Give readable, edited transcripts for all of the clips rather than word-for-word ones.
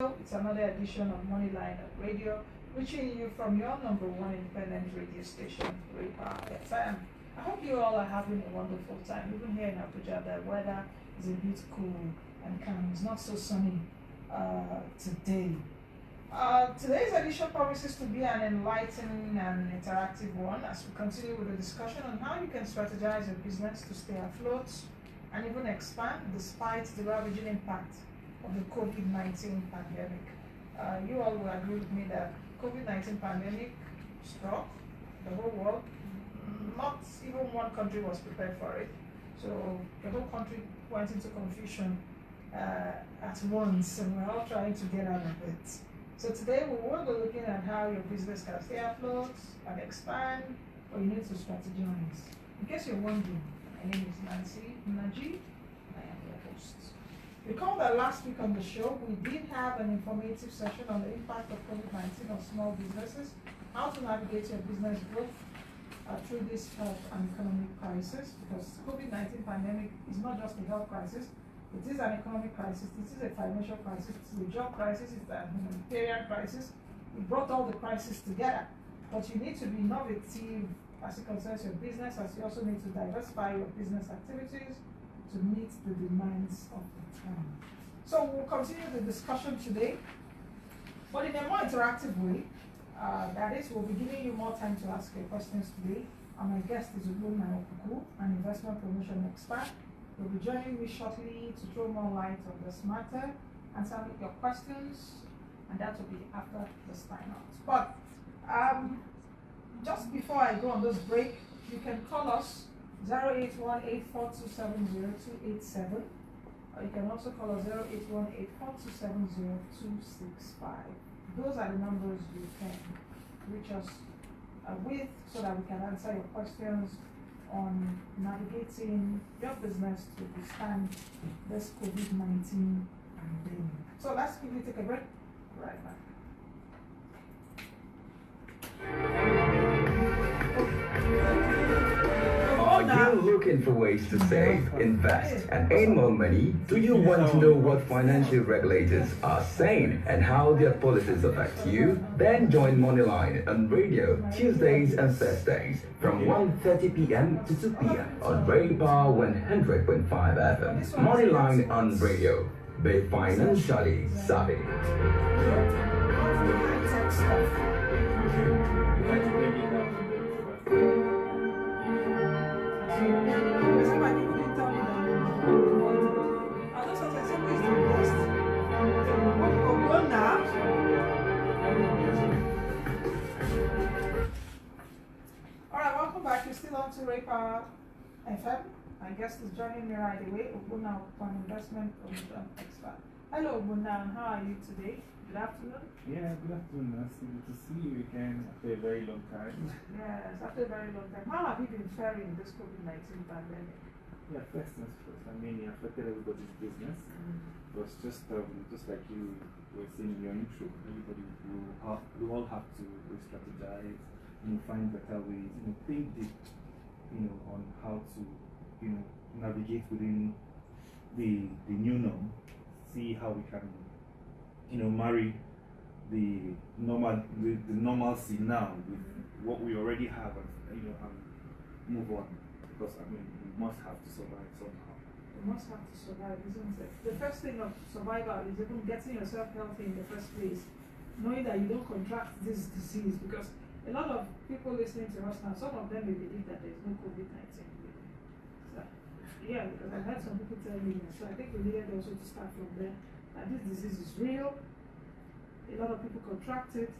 It's another edition of Moneyline Radio, reaching you from your number one independent radio station, Repa FM. I hope you all are having a wonderful time. Even here in Abuja, the weather is a bit cool and calm. It's not so sunny today. Today's edition promises to be an enlightening and interactive one as we continue with the discussion on how you can strategize your business to stay afloat and even expand despite the ravaging impact of the COVID-19 pandemic. You all will agree with me that COVID-19 pandemic struck the whole world. Not even one country was prepared for it. So the whole country went into confusion at once, and we're all trying to get out of it. So today we will be looking at how your business can stay afloat and expand, or you need to strategize. In case you're wondering, my name is Nnaji, and I am your host. Recall that last week on the show, we did have an informative session on the impact of COVID-19 on small businesses, how to navigate your business growth through this health and economic crisis, because COVID-19 pandemic is not just a health crisis, it is an economic crisis, it is a financial crisis, it is a job crisis, it's a humanitarian crisis. We brought all the crises together, but you need to be innovative as it concerns your business, as you also need to diversify your business activities to meet the demands of the time. So we'll continue the discussion today, but in a more interactive way. That is, we'll be giving you more time to ask your questions today. And my guest is Ogbonna, an investment promotion expert. Will be joining me shortly to throw more light on this matter, answer your questions, and that will be after this time out. But just before I go on this break, you can call us 0818-427-0287, or you can also call us 0818-427-0265. Those are the numbers you can reach us with, so that we can answer your questions on navigating your business to withstand this COVID-19 pandemic. So let's quickly take a break. Right back. Are you looking for ways to save, invest, and earn more money? Do you want to know what financial regulators are saying and how their policies affect you? Then join Moneyline on radio Tuesdays and Thursdays from 1:30 p.m. to 2 p.m. on Repa 100.5 FM. Moneyline on radio. Be financially savvy. Alright, welcome back. You're still on to Repa FM. My guest is joining me right away, Ogbonna, an investment promotion expert. Hello, Ogbonna, how are you today? Good afternoon. Yeah, good afternoon. Nice to see you again after a very long time. Yes, after a very long time. How have you been faring this COVID-19 pandemic? Yeah, first things first. I mean, it affected everybody's business. It was just like you were saying in your intro. Everybody we all have to re-strategize, find better ways, think deep, on how to, navigate within the new norm. See how we can, marry the normalcy now with what we already have, and move on. Because we must have to survive somehow. You must have to survive, isn't it? The first thing of survival is even getting yourself healthy in the first place, knowing that you don't contract this disease. Because a lot of people listening to us now, some of them may believe that there's no COVID-19. So, yeah, because I've had some people tell me, so I think we needed also to start from there. That this disease is real. A lot of people contract it,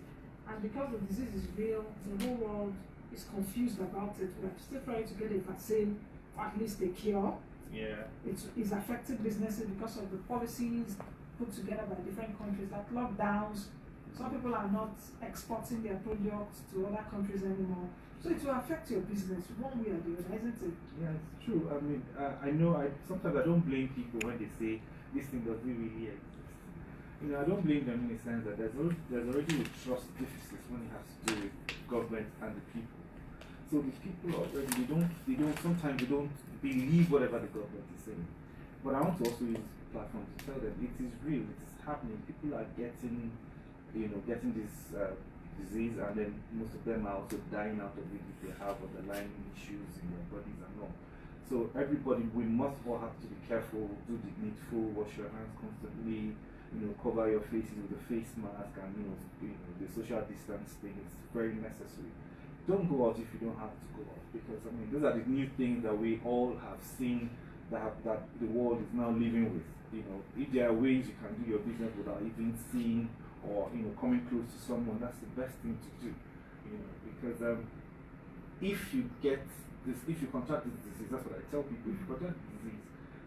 and because the disease is real, the whole world is confused about it. We're still trying to get a vaccine, or at least a cure. Yeah. It's affecting businesses because of the policies put together by different countries, like lockdowns. Some people are not exporting their products to other countries anymore. So it will affect your business one way or the other, isn't it? Yeah, it's true. I mean, I know sometimes I don't blame people when they say this thing doesn't really exist. I don't blame them in the sense that there's already a trust deficit when it has to do with government and the people. So the people already, sometimes they don't believe whatever the government is saying. But I want to also use this platform to tell them it is real, it's happening. People are getting, getting this disease, and then most of them are also dying out of it if they have underlying issues in their bodies and all. So everybody, we must all have to be careful, do the needful, wash your hands constantly, cover your faces with a face mask, and the social distance thing is very necessary. Don't go out if you don't have to go out, because I mean those are the new things that we all have seen that the world is now living with. If there are ways you can do your business without even seeing or coming close to someone, that's the best thing to do. Because if you contract this disease, that's what I tell people. If you contract the disease,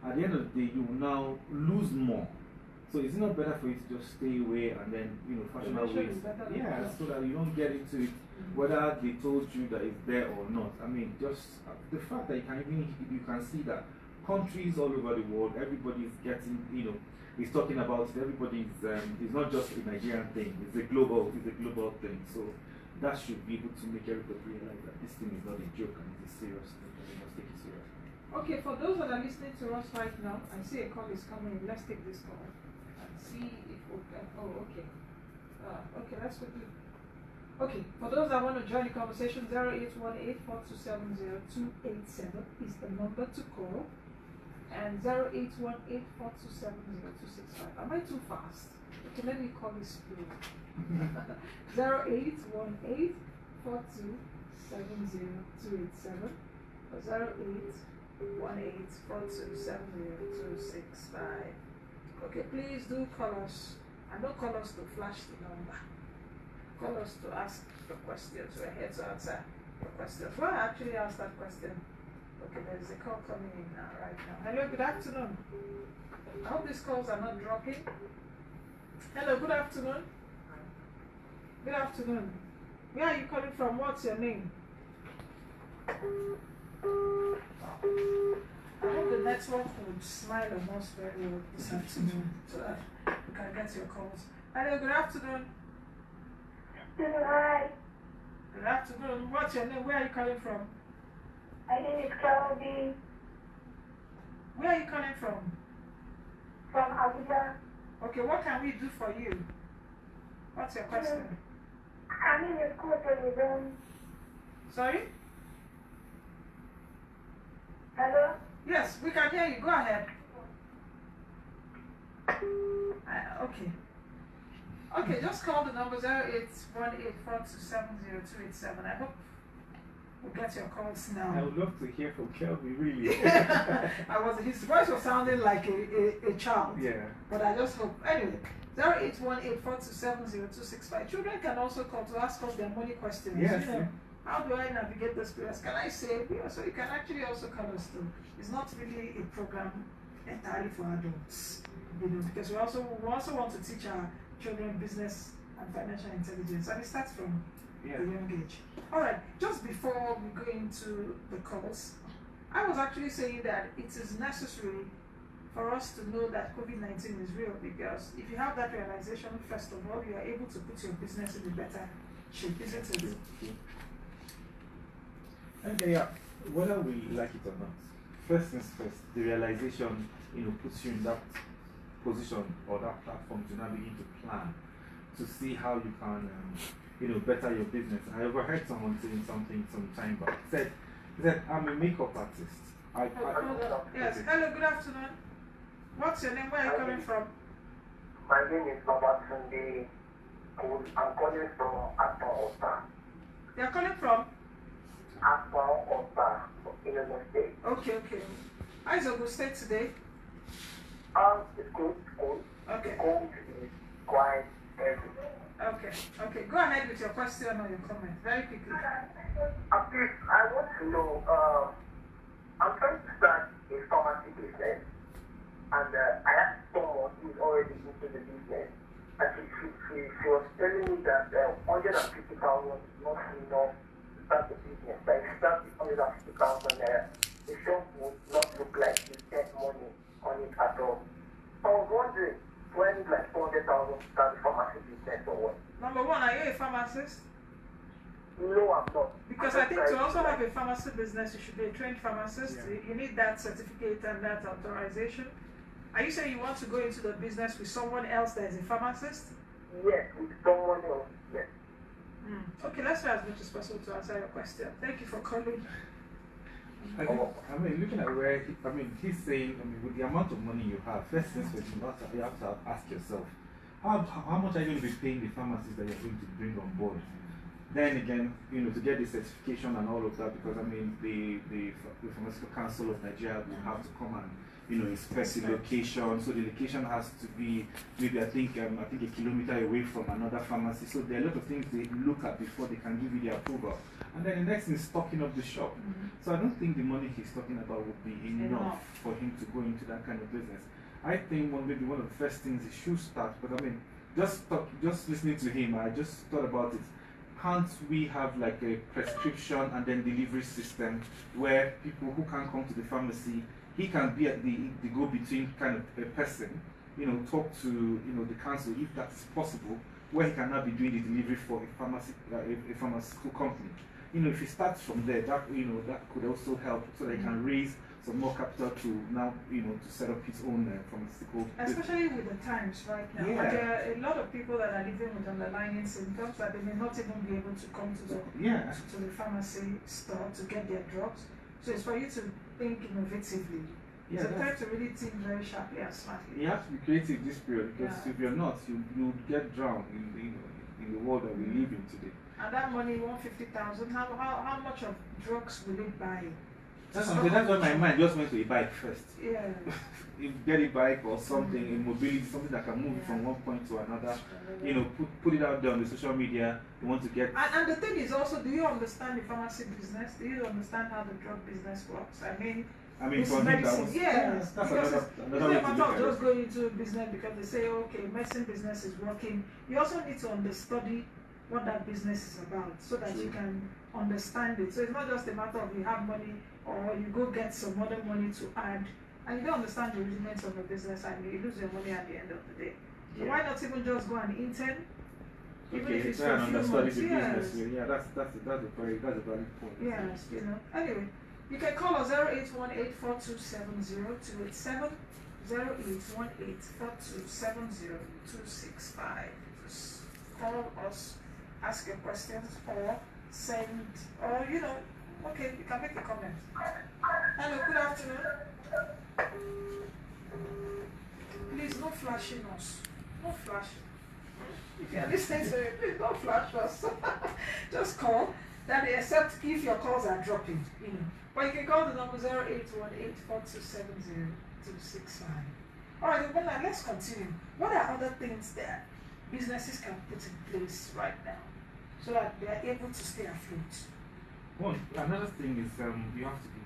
at the end of the day, you will now lose more. So is it not better for you to just stay away and then fashion our ways? Yeah, so that you don't get into it, whether they told you that it's there or not. I mean, just the fact that you can see that countries all over the world, everybody is getting, is talking about it. Everybody is, it's not just a Nigerian thing. It's a global thing. So that should be able to make everybody realize that this thing is not a joke and it's a serious thing, and we must take it seriously. Okay, for those that are listening to us right now, I see a call is coming. Let's take this call and see if we can. Oh, okay. Okay, let's quickly. Okay, for those that want to join the conversation, 0818-427-0287 is the number to call. And 0818-427-0265. Am I too fast? Okay, let me call this through. 0818-427-0287 or 0818-427-0265. Okay, please do call us. And don't call us to flash the number. Call us to ask the questions. We're here to answer your questions. Well, I actually asked that question. Okay, there's a call coming in now, right now. Hello, good afternoon. I hope these calls are not dropping. Hello, good afternoon. Good afternoon. Where are you calling from? What's your name? I hope the network would smile on us very well this afternoon so that we can get your calls. Hello, good afternoon. Hi. Good afternoon. What's your name? Where are you calling from? My name is Claudie. Where are you calling from? From Abuja. Okay, what can we do for you? What's your question? I'm in the school for you, then. Sorry? Hello? Yes, we can hear you. Go ahead. Okay. Okay, just call the number 0818-427-0287. I hope we'll get your calls now. I would love to hear from Kelby, really. His voice was sounding like a child. Yeah. But I just hope. Anyway, 0818-427-0265. Children can also call to ask us their money questions. Yes. How do I navigate this period? Can I save? So you can actually also call us too. It's not really a program entirely for adults, because we also want to teach our children business and financial intelligence, and it starts from a young age. All right, just before we go into the calls, I was actually saying that it is necessary for us to know that COVID-19 is real, because if you have that realization, first of all, you are able to put your business in a better shape, isn't it? Okay, yeah. Whether we like it or not, first things first, the realization, puts you in that position or that platform to now begin to plan, to see how you can, better your business. I overheard someone saying something some time back. He said, I'm a makeup artist. Yes. Hello, good afternoon. What's your name? Where are you calling from? My name is Babatunde. I'm calling from Akpa Ota. You're calling from? Akpa Ota, Illinois State. Okay. How is Ogun State today? It's good. Okay. Cold is quite heavy. Okay. Go ahead with your question or your comment very quickly. Please, I want to know, I'm trying to start a pharmacy business, and I asked someone who's already into the business, and she was telling me that 150,000 is not enough to start the business. But if you start with 150,000 naira, the shop would not look like you spent money on it at all. So I was wondering, do I need like 400,000 to start a pharmacy business or what? Number one, are you a pharmacist? No, I'm not. Because I think to also have a pharmacy business, you should be a trained pharmacist. Yeah. You need that certificate and that authorization. Are you saying you want to go into the business with someone else that is a pharmacist? Yes, with someone else. Yes. Okay, let's try as much as possible to answer your question. Thank you for calling. I mean, looking at where he's saying, with the amount of money you have, first things first, you have to ask yourself, how much are you going to be paying the pharmacist that you're going to bring on board? Then again, to get the certification and all of that, because the Pharmaceutical Council of Nigeria will have to come and inspect the location. So the location has to be maybe I think a kilometer away from another pharmacy. So there are a lot of things they look at before they can give you the approval. And then the next thing is stocking up the shop. So I don't think the money he's talking about would be enough for him to go into that kind of business. I think maybe one of the first things he should start, but I mean, just listening to him, I just thought about it. Can't we have like a prescription and then delivery system where people who can't come to the pharmacy, he can be at the go-between kind of a person, talk to the council if that's possible, where he can now be doing the delivery for a pharmaceutical company. If he starts from there, that that could also help so that he can raise some more capital to now to set up his own pharmaceutical business. Especially with the times right now. Yeah. And there are a lot of people that are living with underlying symptoms that they may not even be able to come to the pharmacy store to get their drugs. So it's for you to think innovatively. It's a time to really think very sharply and smartly. You have to be creative this period, because if you're not, you get drowned in the world that we live in today. And that money, 150,000, how much of drugs will it buy? That's why my mind just went to a bike first. Yeah. You get a bike or something, a mobility, something that can move you from one point to another. Put it out there on the social media. You want to get. And the thing is also, do you understand the pharmacy business? Do you understand how the drug business works? I mean, for me, that's because another way it's not a to matter look of at just it. going into business because they say, okay, medicine business is working. You also need to understudy what that business is about so that you can understand it. So it's not just a matter of you have money or you go get some other money to add and you don't understand the rudiments of the business and you lose your money at the end of the day. So why not even just go and intern? Even if it's for a few months. Yeah, that's a valid point. Yes, Anyway, you can call us 0818-427-0287, 0818-427-0265. Just call us, ask your questions, or send, or okay, you can make a comment. Hello, good afternoon. Please, no flashing us. No flashing. If you're listening to it, please don't flash us. Just call. That except if your calls are dropping, But you can call the number 0818-427-0265. Alright, Ogbonna, let's continue. What are other things that businesses can put in place right now so that they are able to stay afloat? Well, another thing is you have to be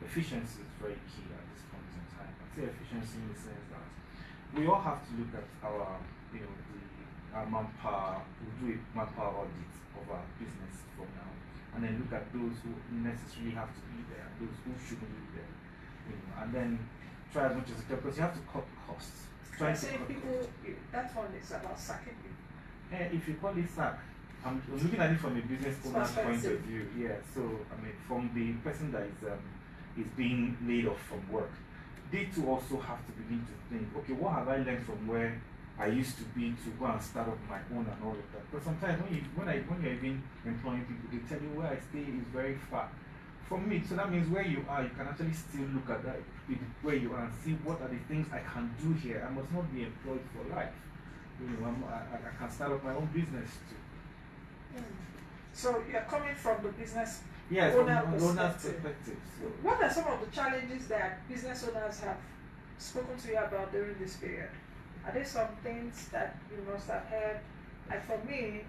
efficiency is very key at this point in time. I say efficiency in the sense that we all have to look at our our manpower. We'll do a manpower audit of our business from now, and then look at those who necessarily have to be there and those who shouldn't be there, and then try as much as you can, because you have to cut costs. That one is about sacking people. If you call it sack, I'm looking at it from a business owner's point of view. Yeah, so I mean, from the person that is being laid off from work, they too also have to begin to think, okay, what have I learned from where I used to be to go and start up my own and all of that? But sometimes when you're even employing people, they tell you where I stay is very far from me. So that means where you are, you can actually still look at that where you are and see what are the things I can do here. I must not be employed for life. I can start up my own business too. So you're coming from the business owner's owner perspective. So what are some of the challenges that business owners have spoken to you about during this period? Are there some things that you must have heard? Like for me,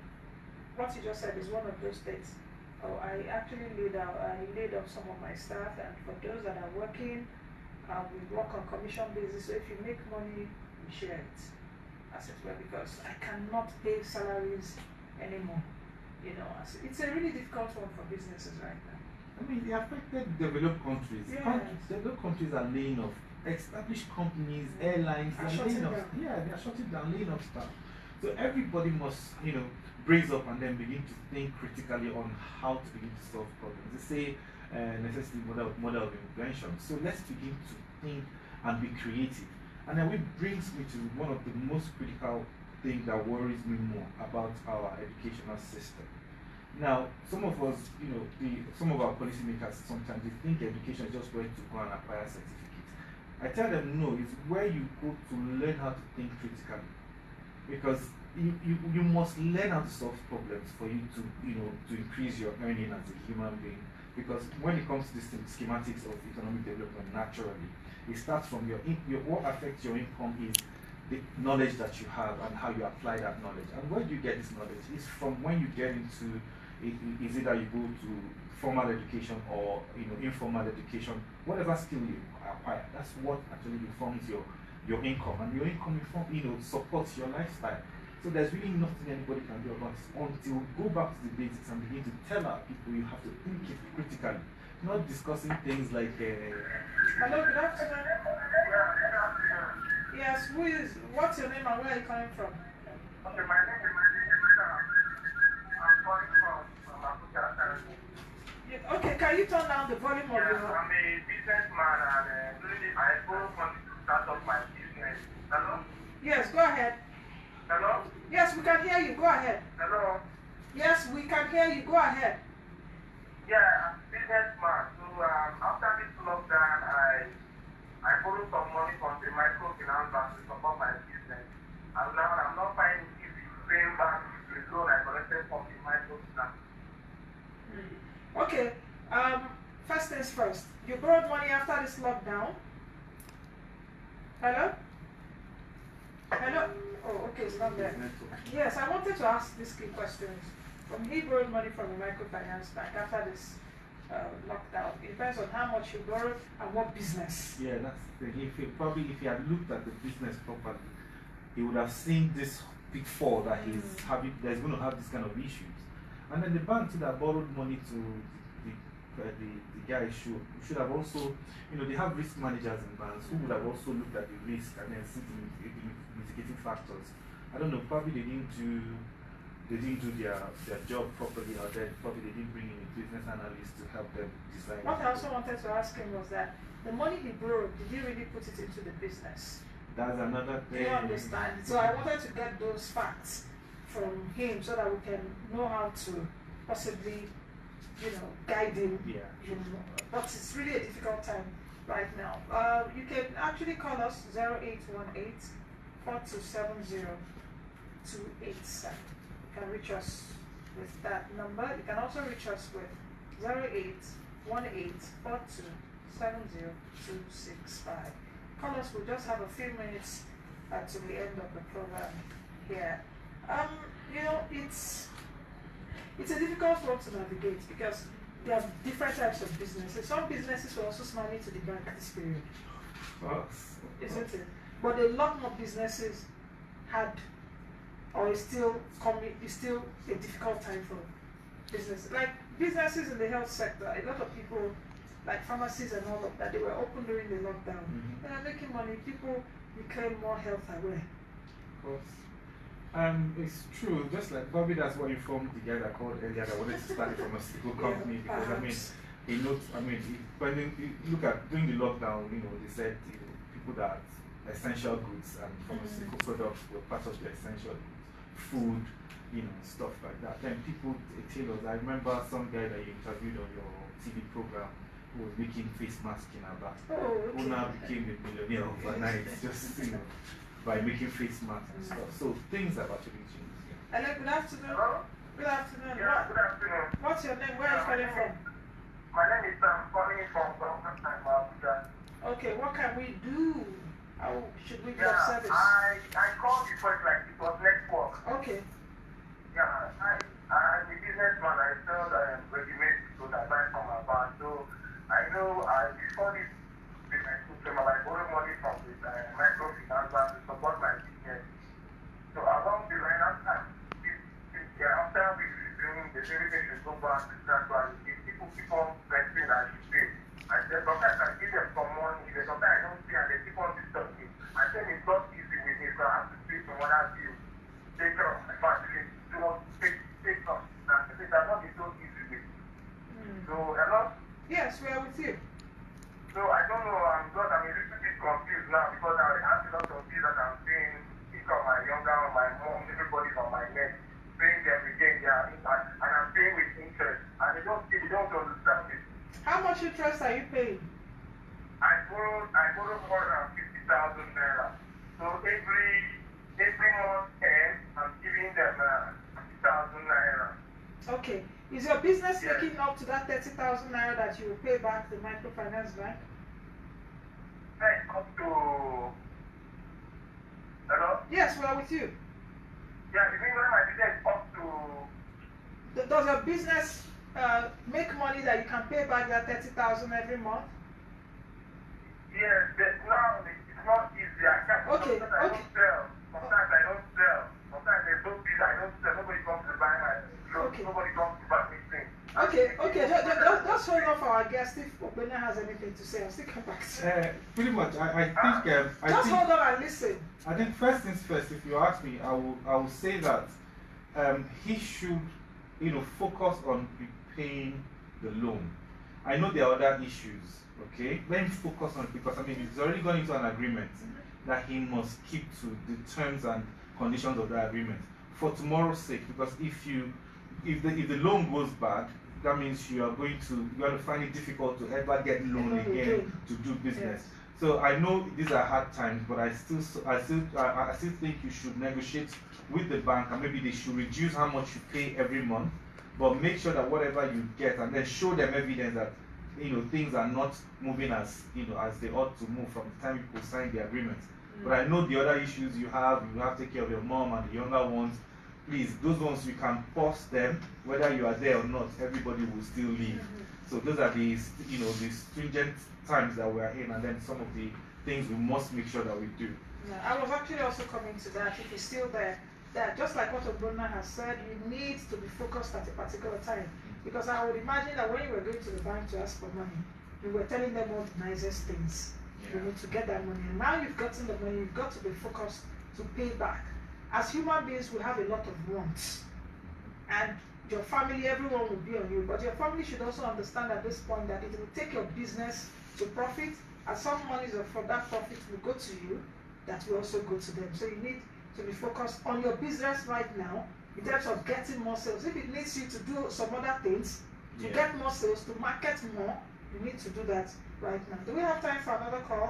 what you just said is one of those things. I actually laid off some of my staff, and for those that are working, we work on commission basis. So if you make money, we share it, as it were, because I cannot pay salaries anymore. It's a really difficult one for businesses right now. I mean, the affected developed countries. Yes. Developed countries are laying off. Established companies, airlines, Are they are shutting laying off. down. Yeah, they are shutting down, laying off staff. So everybody must, brace up and then begin to think critically on how to begin to solve problems. They say necessity model of invention. So let's begin to think and be creative And then which brings me to one of the most critical things that worries me more about our educational system. Now, some of us, some of our policymakers sometimes they think education is just where to go and acquire certificates. I tell them no, it's where you go to learn how to think critically. Because you must learn how to solve problems for you to increase your earning as a human being. Because when it comes to this schematics of economic development, naturally, it starts from your what affects your income is the knowledge that you have and how you apply that knowledge. And where do you get this knowledge? It's from when you get into is either you go to formal education or informal education, whatever skill you acquire. That's what actually informs your income, and your income supports your lifestyle. So there's really nothing anybody can do about it until we go back to the basics and begin to tell our people you have to think it critically, not discussing things like. Hello, good afternoon. Yes, what's your name and where are you coming from? Okay, my name is I'm calling from Abuja. Okay, can you turn down the volume of your... I'm a businessman and I both want to start up my business. Hello? Yes, go ahead. Hello? Yes, we can hear you. Go ahead. Hello? Yes, we can hear you. Go ahead. Yeah, I'm a businessman. So after this lockdown, I borrowed some money from the microfinance bank to support my business. And now I'm not finding it easy paying back the loan I collected from the microfinance. Okay. First things first. You borrowed money after this lockdown. Hello? Hello? Oh, okay, it's not there. Yes, I wanted to ask these key questions. He borrowed money from a microfinance bank after this lockdown. It depends on how much you borrowed and what business. Yeah, that's the thing. If he had looked at the business properly, he would have seen this pitfall that he's having. That's going to have this kind of issues. And then the bank should have borrowed money to the guy should have also, they have risk managers in banks who would have also looked at the risk and then seen the mitigating factors. I don't know, probably they didn't do their job properly, or then probably they didn't bring in a business analyst to help them design. What I also wanted to ask him was that the money he borrowed, did he really put it into the business? That's another thing. Do you understand? So I wanted to get those facts from him so that we can know how to possibly, guide him. Yeah. But it's really a difficult time right now. You can actually call us 0818 4270 287. You can reach us with that number. You can also reach us with 0818 4270 265. Call us. We'll just have a few minutes to the end of the program here. It's a difficult one to navigate because there are different types of businesses. Some businesses will also money to the bank this period, isn't it? But a lot more businesses had, or is still a difficult time for business. Like businesses in the health sector, a lot of people, like pharmacies and all of that, they were open during the lockdown. They are making money. People became more health aware. Of course. It's true, just like Bobby, that's what informed the guy that called earlier that wanted to start a pharmaceutical company because when you look at during the lockdown, they said people that essential goods and pharmaceutical products were part of the essential goods, food, stuff like that. Then people, tailors, I remember some guy that you interviewed on your TV program who was making face masks in Aba, who now became a millionaire overnight, just by making face masks and stuff. So things have actually changed. Hello, good afternoon. Hello? Good afternoon. Yeah, good afternoon. What's your name? Where are you calling from? My name is Sam, calling from Abuja. Okay, what can we do? How should we be of Yeah, service? I called before it was network. Okay. Yeah, I'm a businessman. I sell ready-made clothes. I buy from Aba. So I know before this business came up, I borrowed money from this microfinance bank to support my business. So along the line, after we resume, the everything should go back to gradually. If people keep on flexing that should pay, I said, sometimes I give them some money, sometimes I don't pay, and they keep on disturbing me. I said it's not easy with me, so I have to pay some other bills, take care of my family, take some. And I said that's not so easy with me. So, hello? Yes, we are with you. So I don't know, I'm a little bit confused now because I asked a lot next, paying them again their impact, and I'm paying with interest, and they don't understand it. How much interest are you paying? I borrowed more than 50,000 naira. So every month end, I'm giving them 50,000 naira. Okay. Is your business Yes. making up to that 30,000 naira that you will pay back the microfinance bank? Like up to, hello? Yes, we are with you. Yeah, you mean when my business up to, Does your business make money that you can pay back that 30,000 every month? yes, but now it's not easy. I can't, Okay, sometimes I okay. don't sell. Sometimes I don't sell. Sometimes there's no business, I don't sell. Nobody comes to buy my clothes. Okay. Nobody comes to buy me things. Okay, just hold on for our guest. If Ogbonna has anything to say, I'll still come back to you. Pretty much, I Just think hold on and listen. I think first things first. If you ask me, I will say that he should, focus on repaying the loan. I know there are other issues. Okay, let him focus on it because he's already gone into an agreement that he must keep to the terms and conditions of that agreement for tomorrow's sake. Because if the loan goes bad, that means you are going to find it difficult to ever get loan again to do business. Yes. So I know these are hard times, but I still think you should negotiate with the bank, and maybe they should reduce how much you pay every month, but make sure that whatever you get, and then show them evidence that things are not moving as as they ought to move from the time people sign the agreement. But I know the other issues you have to take care of your mom and the younger ones. Please, those ones you can pause them, whether you are there or not, everybody will still leave. So those are the the stringent times that we are in, and then some of the things we must make sure that we do. Yeah, I was actually also coming to that. If you're still there, that just like what Ogbonna has said, you need to be focused at a particular time. Because I would imagine that when you were going to the bank to ask for money, you were telling them all the nicest things. You need to get that money. And now you've gotten the money, you've got to be focused to pay back. As human beings, we have a lot of wants. And your family, everyone will be on you. But your family should also understand at this point that it will take your business to profit, and some money from that profit will go to you, that will also go to them. So you need to be focused on your business right now in terms of getting more sales. If it needs you to do some other things to get more sales, to market more, you need to do that right now. Do we have time for another call?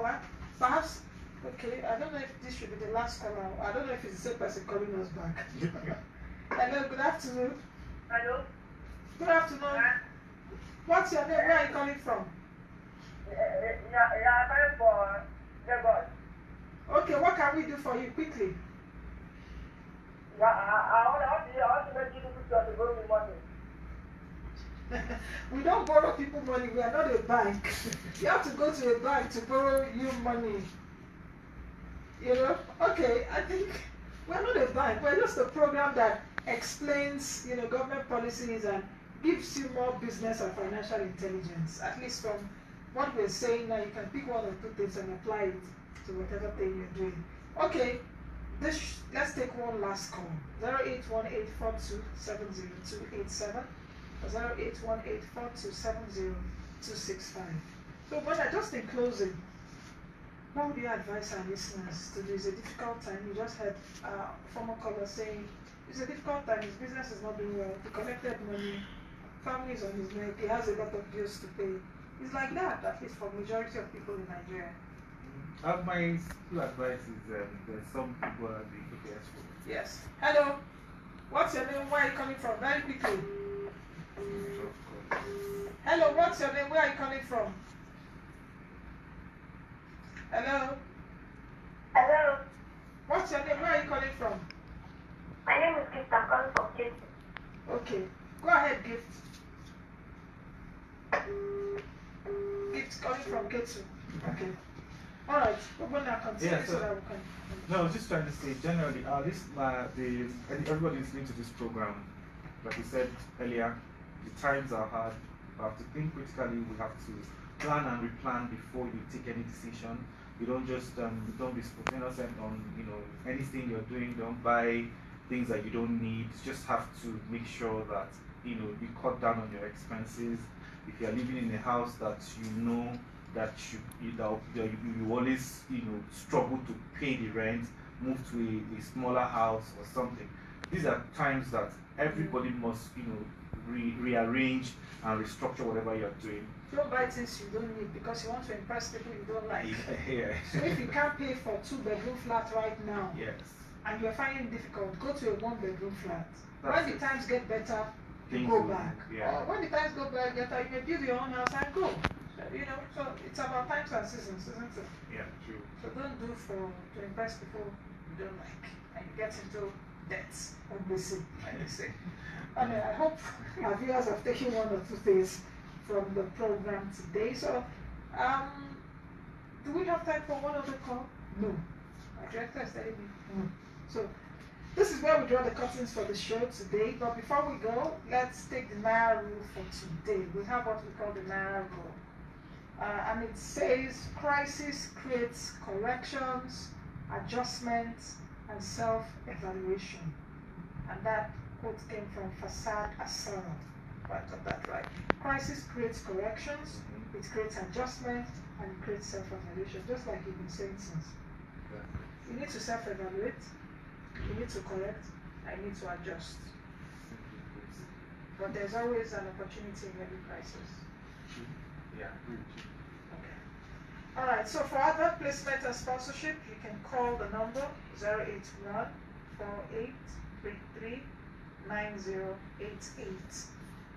Perhaps, okay, I don't know if this should be the last call. I don't know if it's the same person calling us back. Hello, good afternoon. hello? Good afternoon. What's your name? Where are you calling from? Yeah, I'm for Lagos. Okay, what can we do for you quickly? Yeah, I want to make you to borrow me money. We don't borrow people money. We are not a bank. You have to go to a bank to borrow you money. Okay, I think we're not a bank. We're just a program that explains, government policies and gives you more business and financial intelligence. At least from what we're saying now, you can pick one or two things and apply it to whatever thing you're doing. Okay, let's take one last call. 081842700287 or 081842700265. So, brother, just in closing, what would you advise our listeners to do? It's a difficult time. You just had a former caller saying it's a difficult time. His business is not doing well. He collected money. Family is on his neck. He has a lot of bills to pay. It's like that, at least for majority of people in Nigeria. My school advice is there's some people are being prepared for. Yes. Hello. What's your name? Where are you coming from? Very quickly. Hello. What's your name? Where are you coming from? Hello. Hello, What's your name? Where are you calling from? my name is Gift. I'm calling from Jason. Okay. Go ahead, Gift. Gift calling from Ketu. Okay. All right. We're gonna continue Yeah, so that we can. No, I was just trying to say generally, everybody listening to this program, like we said earlier, the times are hard. We have to think critically. We have to plan and replan before you take any decision. You don't just don't be spontaneous on anything you're doing. Don't buy things that you don't need. You just have to make sure that you cut down on your expenses. If you are living in a house that that you always struggle to pay the rent, move to a smaller house or something. these are times that everybody must, rearrange and restructure whatever you're doing. Don't buy things you don't need because you want to impress people you don't like. Yeah. So if you can't pay for 2-bedroom flat right now, Yes. and you're finding it difficult, go to a 1-bedroom flat. That's When it. the times get better, you Things go will- back. yeah. Or when the times go better, you may build your own house and go. So it's about times and seasons, isn't it? Yeah, true. So don't do to impress people you don't like, and you get into debts or missing, like they say. I hope our viewers have taken 1 or 2 things from the program today. So, do we have time for one other call? No. My director is telling me no. So, this is where we draw the curtains for the show today. But before we go, let's take the Naira rule for today. We have what we call the Naira rule. And it says, crisis creates corrections, adjustments, and self-evaluation. And that quote came from Fasad Asara. I got that right. Crisis creates corrections, it creates adjustment, and it creates self-evaluation, just like you've been saying since. You need to self-evaluate, you need to correct, and you need to adjust. But there's always an opportunity in every crisis. Yeah, agree with you. Okay. Alright, so for advert placement and sponsorship, you can call the number 081-4833-9088.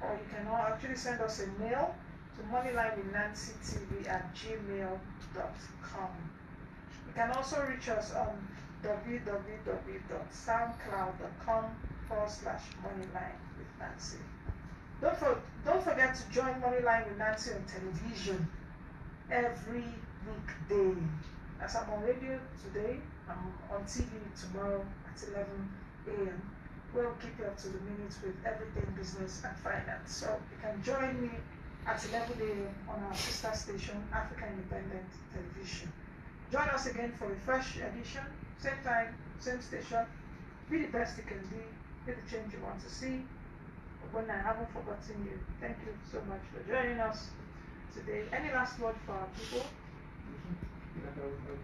Or you can actually send us a mail to moneylinewithnancytv@gmail.com. You can also reach us on www.soundcloud.com/moneylinewithnancy. Don't forget to join Moneyline with Nancy on television every weekday. As I'm on radio today, I'm on TV tomorrow at 11 a.m. We'll keep you up to the minute with everything business and finance. So you can join me at 11 a.m. on our sister station, Africa Independent Television. Join us again for a fresh edition, same time, same station. Be the best you can be, be the change you want to see. When I haven't forgotten you, thank you so much for joining us today. Any last word for our people?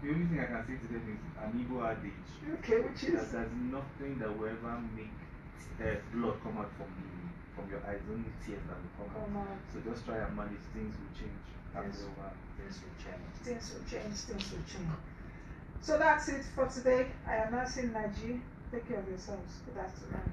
The only thing I can say to them is an Igbo adage. Okay, which is? That there's nothing that will ever make blood come out from your eyes, only tears that will come out. So just try and manage, things will change. Things will change, things will change, things will change. So that's it for today. I am Nancy Nnaji. Take care of yourselves. Good afternoon.